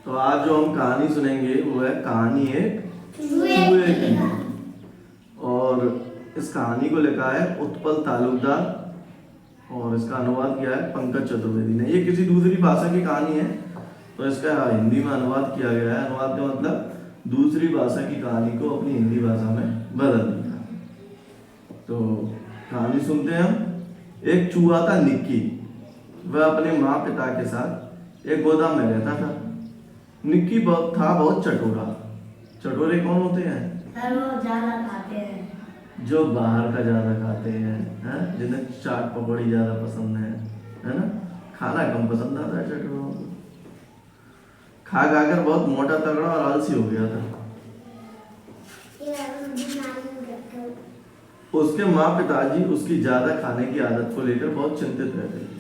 तो आज जो हम कहानी सुनेंगे वो है कहानी एक चूहे की। और इस कहानी को लिखा है उत्पल तालुकदार और इसका अनुवाद किया है पंकज चतुर्वेदी ने। ये किसी दूसरी भाषा की कहानी है तो इसका हिंदी में अनुवाद किया गया है। अनुवाद का मतलब दूसरी भाषा की कहानी को अपनी हिंदी भाषा में बदल दिया। तो कहानी सुनते हैं हम। एक चूहा था निक्की। वह अपने माँ पिता के साथ एक गोदाम में रहता था। निक्की बहुत चटोरा। चटोरे कौन होते हैं? वो ज्यादा खाते हैं, जो बाहर का ज्यादा खाते हैं, जिन्हें चाट पकौड़ी ज्यादा पसंद है ना। खाना कम पसंद आता है चटोरों को। खा कर बहुत मोटा तगड़ा और आलसी हो गया था। उसके माँ पिताजी उसकी ज्यादा खाने की आदत को लेकर बहुत चिंतित रहते थे।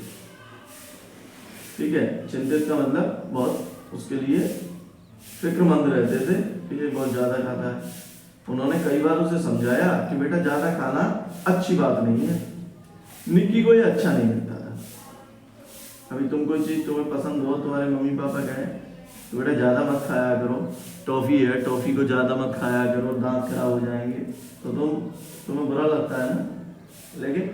ठीक है, चिंतित का मतलब बहुत उसके लिए फिक्रमंद रहते थे कि ये बहुत ज्यादा खाता है। उन्होंने कई बार उसे समझाया कि बेटा ज्यादा खाना अच्छी बात नहीं है। निक्की को ये अच्छा नहीं लगता था। अभी तुम कोई चीज तुम्हें पसंद हो, तुम्हारे मम्मी पापा कहें तो बेटा ज्यादा मत खाया करो, टॉफी है, टॉफी को ज्यादा मत खाया करो, दांत खराब हो जाएंगे, तो तुम्हें बुरा लगता है ना। लेकिन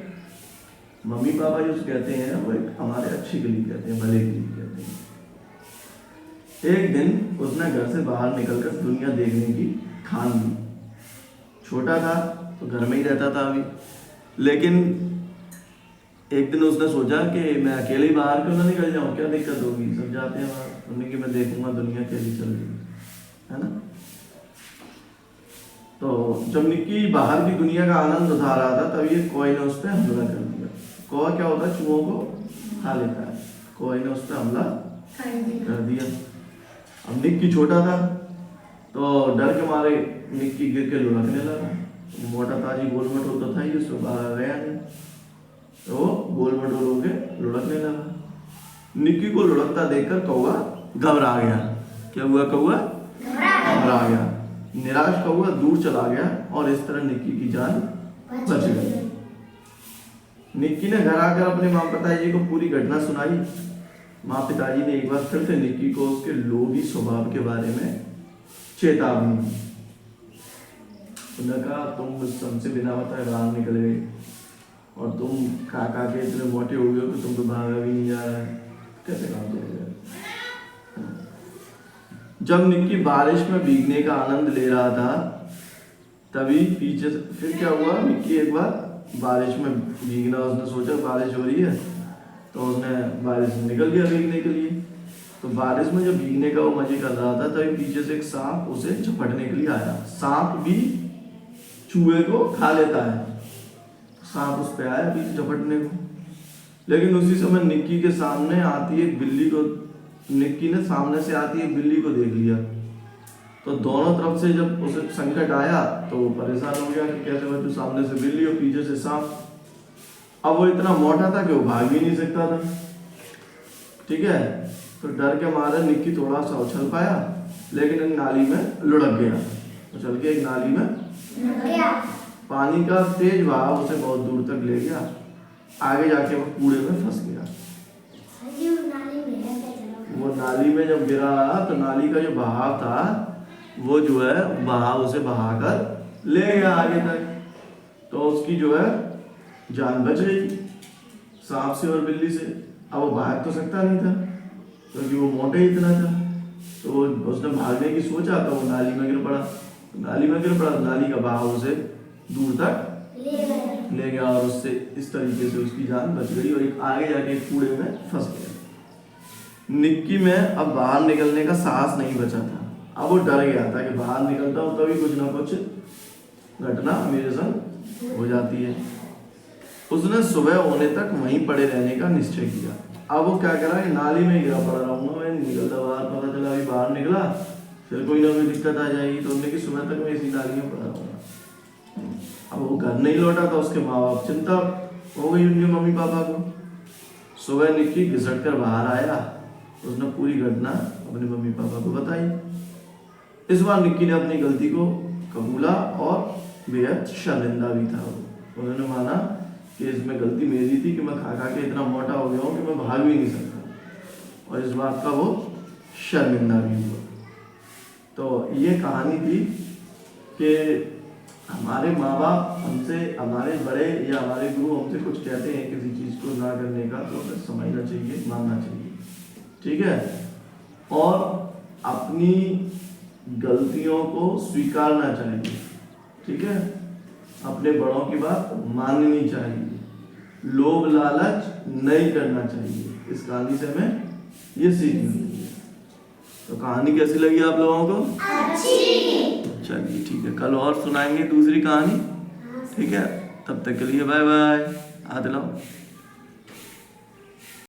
मम्मी पापा जो कहते हैं वो एक हमारे अच्छे के लिए कहते हैं, भले के लिए कहते हैं। एक दिन उसने घर से बाहर निकलकर दुनिया देखने की ठान ली। छोटा था तो घर में ही रहता था अभी, लेकिन एक दिन उसने सोचा कि मैं अकेले ही बाहर क्यों ना निकल जाऊं, क्या दिक्कत होगी, सब जाते हैं बाहर, उन्हें कि मैं देखूंगा दुनिया कैसी चल रही है ना। तो जब निक्की बाहर की दुनिया का आनंद उठा रहा था तब ये कौवे ने उस पर हमला कर दिया। कौवा क्या होता है? चूहों को खा लेता है। कौवे ने उस पर हमला कर दिया। अब निक्की छोटा था तो डर के मारे निक्की गिर के लुढ़कने लगा। मोटा ताजी गोल मटोल तो था ही, उसको बाहर गया नहीं, तो गोल मटोल होके लुढ़कने लगा। निक्की को लुढ़कता देखकर कौवा घबरा गया। क्या हुआ? कौवा घबरा गया। निराश कौवा दूर चला गया और इस तरह निक्की की जान बच गई। निक्की ने घर आकर अपने माँ पिताजी को पूरी घटना सुनाई। माँ पिताजी ने एक बार फिर से निक्की को उसके लोभी स्वभाव के बारे में चेतावनी दी। उन्होंने कहा तुम हमसे बिना बताए बाहर निकल गए और तुम खा के इतने मोटे हो गए हो कि तुम तो भागा भी नहीं जा रहा है, कैसे काम चलेगा। जब निक्की बारिश में भीगने का आनंद ले रहा था तभी पीछे से फिर क्या हुआ, निक्की एक बार बारिश में भीगना, उसने सोचा बारिश हो रही है तो उसने बारिश में निकल गया भीगने के लिए। तो बारिश में जब भीगने का वो मजे कर रहा था तभी पीछे से एक सांप उसे झपटने के लिए आया। सांप भी चूहे को खा लेता है। सांप उस पे आया पीछे झपटने को, लेकिन उसी समय निक्की के सामने आती एक बिल्ली को, निक्की ने सामने से आती एक बिल्ली को देख लिया। तो दोनों तरफ से जब उसे संकट आया तो वो परेशान हो गया कि कैसे मैं, तू सामने से बिल्ली और पीछे से सांप। अब वो इतना मोटा था कि वो भाग भी नहीं सकता था। ठीक है, तो डर के मारे निक्की थोड़ा सा उछल पाया, लेकिन एक नाली में लुढ़क गया। उछल के एक नाली में पानी का तेज बहाव उसे बहुत दूर तक ले गया। आगे जाके वो कूड़े में फंस गया। वो नाली में जब गिरा तो नाली का जो बहाव था वो जो है बहाव उसे बहाकर ले गया आगे तक। तो उसकी जो है जान बच गई सांप से और बिल्ली से। अब वो भाग तो सकता नहीं था क्योंकि वो मोटे ही इतना था। तो उसने भागने की सोचा तो वो नाली में गिर पड़ा। नाली का बहाव उसे दूर तक ले गया और उससे इस तरीके से उसकी जान बच गई और एक आगे जाके एक कूड़े में फंस गया। निक्की में अब बाहर निकलने का साहस नहीं बचा था। अब वो डर गया था कि बाहर निकलता हूँ तभी कुछ ना कुछ घटना मेरे संग हो जाती है। उसने सुबह होने तक वहीं पड़े रहने का निश्चय किया। अब वो क्या करा, नाली में गिरा पड़ा रहूंगा मैं, निकलता बाहर, पता चला अभी बाहर निकला फिर कोई ना कोई दिक्कत आ जाएगी, तो उन्होंने कि सुबह तक मैं इसी नाली में पड़ा रहूंगा। अब वो घर नहीं लौटा तो उसके माँ बाप चिंता हो गई उनके मम्मी पापा को। सुबह निक्की घिसट कर बाहर आया, उसने पूरी घटना अपने मम्मी पापा को बताई। इस बार निक्की ने अपनी गलती को कबूला और बेहद शर्मिंदा भी था। उन्होंने माना कि इसमें गलती मेरी थी कि मैं खा के इतना मोटा हो गया हूँ कि मैं भाग भी नहीं सकता, और इस बात का वो शर्मिंदा भी हुआ। तो ये कहानी थी कि हमारे माँ बाप हमसे, हमारे बड़े या हमारे गुरु हमसे कुछ कहते हैं किसी चीज़ को ना करने का, तो हमें समझना चाहिए, मानना चाहिए, ठीक है। और अपनी गलतियों को स्वीकारना चाहिए, ठीक है। अपने बड़ों की बात माननी चाहिए, लोभ लालच नहीं करना चाहिए। इस कहानी से हमें ये सीख मिलती है। तो कहानी कैसी लगी आप लोगों को? अच्छी। चलिए ठीक है, कल और सुनाएंगे दूसरी कहानी, ठीक है। तब तक के लिए बाय बाय, आ दिलाओ।